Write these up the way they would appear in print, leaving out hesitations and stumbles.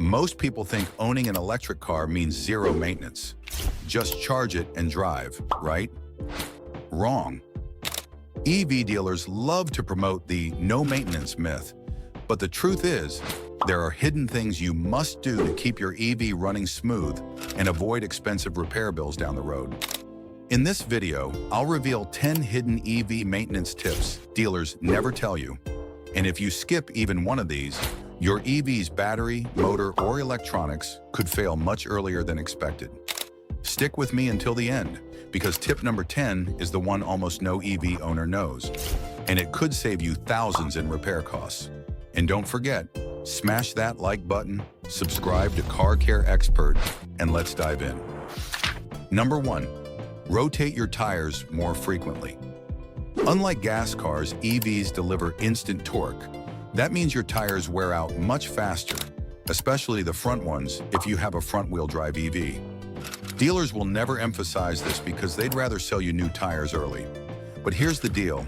Most people think owning an electric car means zero maintenance. Just charge it and drive, right? Wrong. EV dealers love to promote the no maintenance myth, but the truth is, there are hidden things you must do to keep your EV running smooth and avoid expensive repair bills down the road. In this video, I'll reveal 10 hidden EV maintenance tips dealers never tell you. And if you skip even one of these, your EV's battery, motor, or electronics could fail much earlier than expected. Stick with me until the end, because tip number 10 is the one almost no EV owner knows, and it could save you thousands in repair costs. And don't forget, smash that like button, subscribe to Car Care Expert, and let's dive in. Number 1. Rotate your tires more frequently. Unlike gas cars, EVs deliver instant torque. That means your tires wear out much faster, especially the front ones if you have a front-wheel drive EV. Dealers will never emphasize this because they'd rather sell you new tires early. But here's the deal.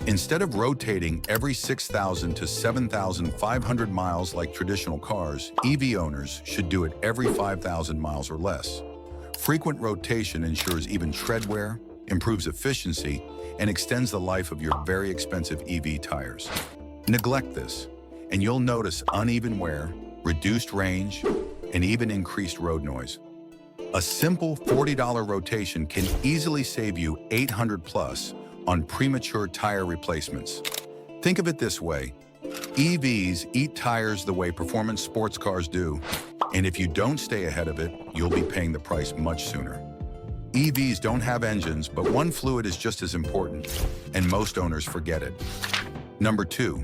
Instead of rotating every 6,000 to 7,500 miles like traditional cars, EV owners should do it every 5,000 miles or less. Frequent rotation ensures even tread wear, improves efficiency, and extends the life of your very expensive EV tires. Neglect this, and you'll notice uneven wear, reduced range, and even increased road noise. A simple $40 rotation can easily save you $800 plus on premature tire replacements. Think of it this way. EVs eat tires the way performance sports cars do, and if you don't stay ahead of it, you'll be paying the price much sooner. EVs don't have engines, but one fluid is just as important, and most owners forget it. Number 2.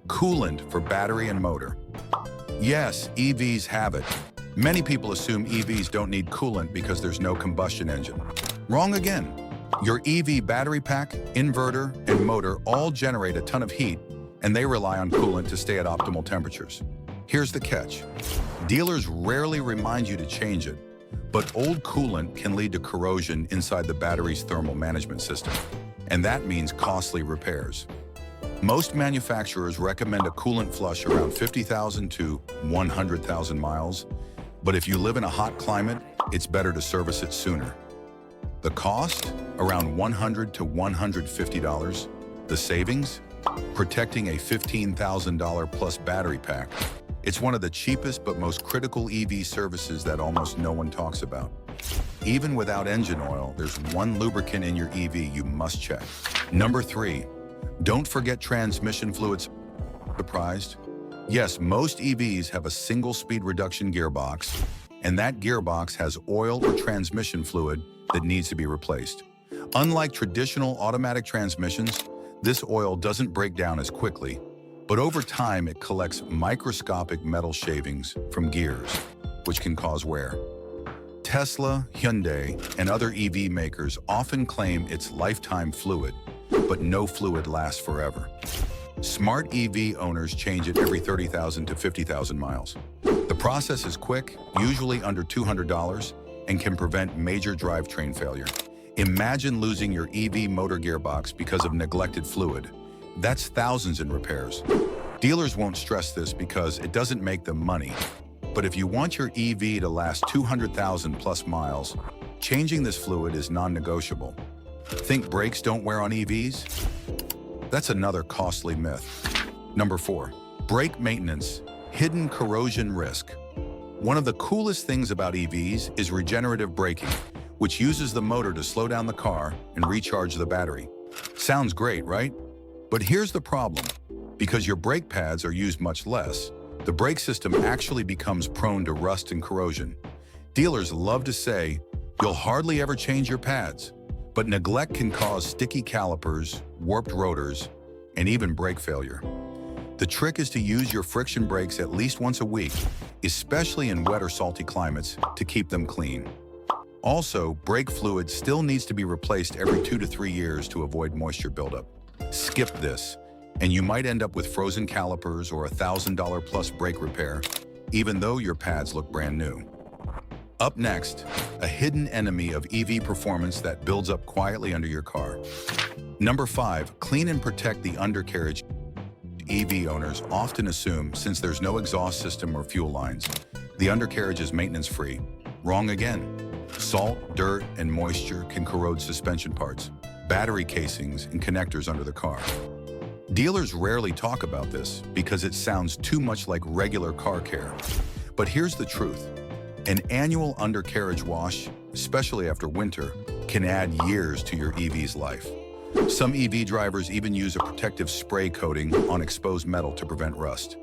Coolant for battery and motor. Yes, EVs have it. Many people assume EVs don't need coolant because there's no combustion engine. Wrong again. Your EV battery pack, inverter, and motor all generate a ton of heat, and they rely on coolant to stay at optimal temperatures. Here's the catch. Dealers rarely remind you to change it, but old coolant can lead to corrosion inside the battery's thermal management system, and that means costly repairs. Most manufacturers recommend a coolant flush around 50,000 to 100,000 miles, but if you live in a hot climate, it's better to service it sooner. The cost? Around $100 to $150. The savings? Protecting a $15,000 plus battery pack. It's one of the cheapest but most critical EV services that almost no one talks about. Even without engine oil, there's one lubricant in your EV you must check. Number 3. Don't forget transmission fluids. Surprised? Yes, most EVs have a single-speed reduction gearbox, and that gearbox has oil or transmission fluid that needs to be replaced. Unlike traditional automatic transmissions, this oil doesn't break down as quickly, but over time it collects microscopic metal shavings from gears, which can cause wear. Tesla, Hyundai, and other EV makers often claim it's lifetime fluid, but no fluid lasts forever. Smart EV owners change it every 30,000 to 50,000 miles. The process is quick, usually under $200, and can prevent major drivetrain failure. Imagine losing your EV motor gearbox because of neglected fluid. That's thousands in repairs. Dealers won't stress this because it doesn't make them money. But if you want your EV to last 200,000 plus miles, changing this fluid is non-negotiable. Think brakes don't wear on EVs? That's another costly myth. Number 4. Brake maintenance, hidden corrosion risk. One of the coolest things about EVs is regenerative braking, which uses the motor to slow down the car and recharge the battery. Sounds great, right? But here's the problem. Because your brake pads are used much less, the brake system actually becomes prone to rust and corrosion. Dealers love to say, you'll hardly ever change your pads, but neglect can cause sticky calipers, warped rotors, and even brake failure. The trick is to use your friction brakes at least once a week, especially in wet or salty climates, to keep them clean. Also, brake fluid still needs to be replaced every 2 to 3 years to avoid moisture buildup. Skip this, and you might end up with frozen calipers or a $1,000 plus brake repair, even though your pads look brand new. Up next, a hidden enemy of EV performance that builds up quietly under your car. Number 5, clean and protect the undercarriage. EV owners often assume since there's no exhaust system or fuel lines, The undercarriage is maintenance-free. Wrong again. Salt, dirt, and moisture can corrode suspension parts, battery casings, and connectors under the car. Dealers rarely talk about this because it sounds too much like regular car care. But here's the truth. An annual undercarriage wash, especially after winter, can add years to your EV's life. Some EV drivers even use a protective spray coating on exposed metal to prevent rust.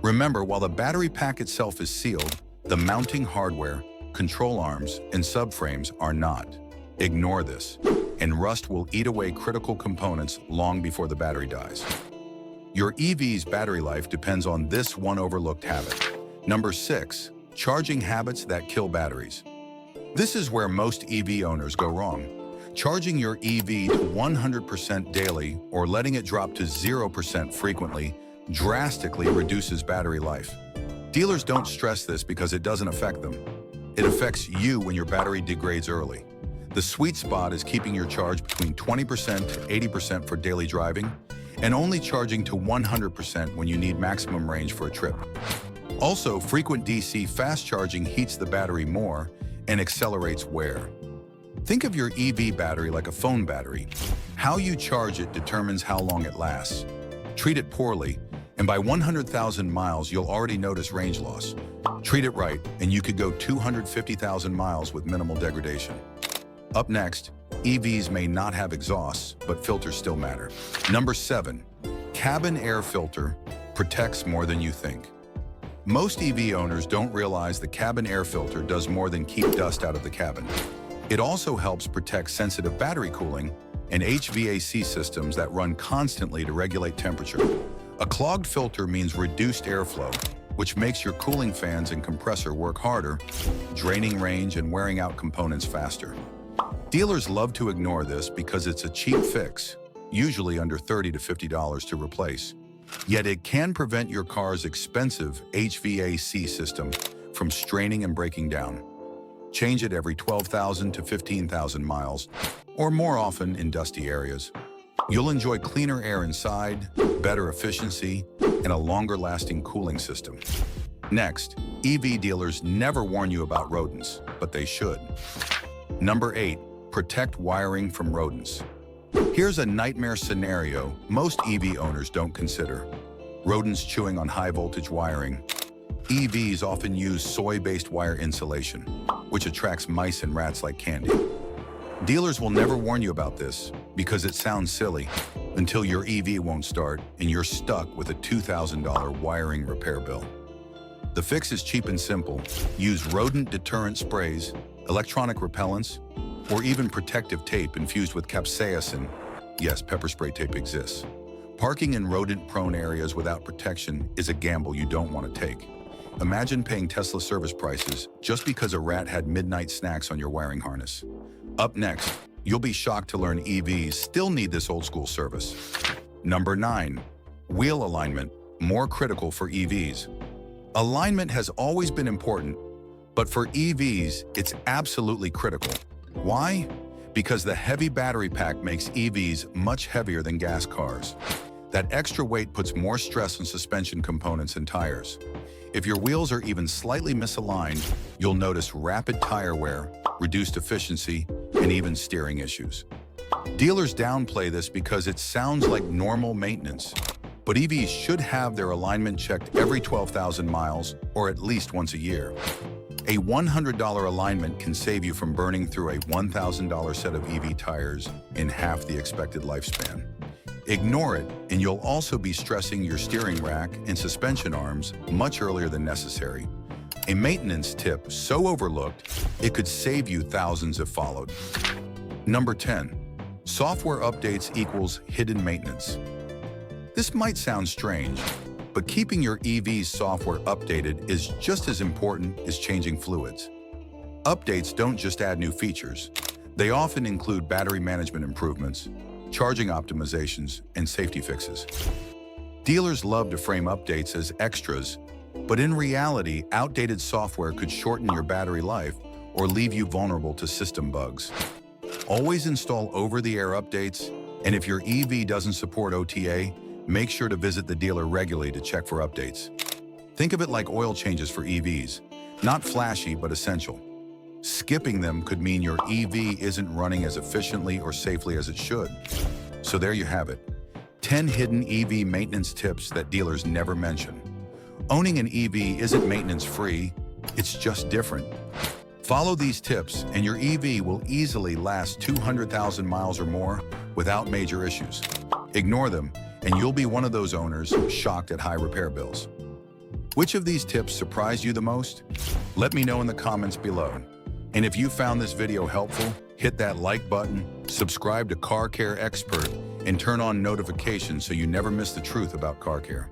Remember, while the battery pack itself is sealed, the mounting hardware, control arms, and subframes are not. Ignore this, and rust will eat away critical components long before the battery dies. Your EV's battery life depends on this one overlooked habit. Number 6, charging habits that kill batteries. This is where most EV owners go wrong. Charging your EV to 100% daily or letting it drop to 0% frequently drastically reduces battery life. Dealers don't stress this because it doesn't affect them. It affects you when your battery degrades early. The sweet spot is keeping your charge between 20% to 80% for daily driving and only charging to 100% when you need maximum range for a trip. Also, frequent DC fast charging heats the battery more and accelerates wear. Think of your EV battery like a phone battery. How you charge it determines how long it lasts. Treat it poorly, and by 100,000 miles, you'll already notice range loss. Treat it right, and you could go 250,000 miles with minimal degradation. Up next, EVs may not have exhausts, but filters still matter. Number 7, cabin air filter protects more than you think. Most EV owners don't realize the cabin air filter does more than keep dust out of the cabin. It also helps protect sensitive battery cooling and HVAC systems that run constantly to regulate temperature. A clogged filter means reduced airflow, which makes your cooling fans and compressor work harder, draining range and wearing out components faster. Dealers love to ignore this because it's a cheap fix, usually under $30 to $50 to replace. Yet it can prevent your car's expensive HVAC system from straining and breaking down. Change it every 12,000 to 15,000 miles, or more often in dusty areas. You'll enjoy cleaner air inside, better efficiency, and a longer-lasting cooling system. Next, EV dealers never warn you about rodents, but they should. Number 8, protect wiring from rodents. Here's a nightmare scenario most EV owners don't consider. Rodents chewing on high-voltage wiring. EVs often use soy-based wire insulation, which attracts mice and rats like candy. Dealers will never warn you about this because it sounds silly until your EV won't start and you're stuck with a $2,000 wiring repair bill. The fix is cheap and simple. Use rodent deterrent sprays, electronic repellents, or even protective tape infused with capsaicin. Yes, pepper spray tape exists. Parking in rodent-prone areas without protection is a gamble you don't want to take. Imagine paying Tesla service prices just because a rat had midnight snacks on your wiring harness. Up next, you'll be shocked to learn EVs still need this old-school service. Number 9, wheel alignment, more critical for EVs. Alignment has always been important, but for EVs, it's absolutely critical. Why? Because the heavy battery pack makes EVs much heavier than gas cars. That extra weight puts more stress on suspension components and tires. If your wheels are even slightly misaligned, you'll notice rapid tire wear, reduced efficiency, and even steering issues. Dealers downplay this because it sounds like normal maintenance, but EVs should have their alignment checked every 12,000 miles or at least once a year. A $100 alignment can save you from burning through a $1,000 set of EV tires in half the expected lifespan. Ignore it, and you'll also be stressing your steering rack and suspension arms much earlier than necessary. A maintenance tip so overlooked, it could save you thousands if followed. Number 10, software updates equals hidden maintenance. This might sound strange, but keeping your EV's software updated is just as important as changing fluids. Updates don't just add new features. They often include battery management improvements, charging optimizations, and safety fixes. Dealers love to frame updates as extras, but in reality, outdated software could shorten your battery life or leave you vulnerable to system bugs. Always install over-the-air updates, and if your EV doesn't support OTA, make sure to visit the dealer regularly to check for updates. Think of it like oil changes for EVs. Not flashy, but essential. Skipping them could mean your EV isn't running as efficiently or safely as it should. So there you have it. 10 hidden EV maintenance tips that dealers never mention. Owning an EV isn't maintenance-free, it's just different. Follow these tips and your EV will easily last 200,000 miles or more without major issues. Ignore them and you'll be one of those owners shocked at high repair bills. Which of these tips surprised you the most? Let me know in the comments below. And if you found this video helpful, hit that like button, subscribe to Car Care Expert, and turn on notifications so you never miss the truth about car care.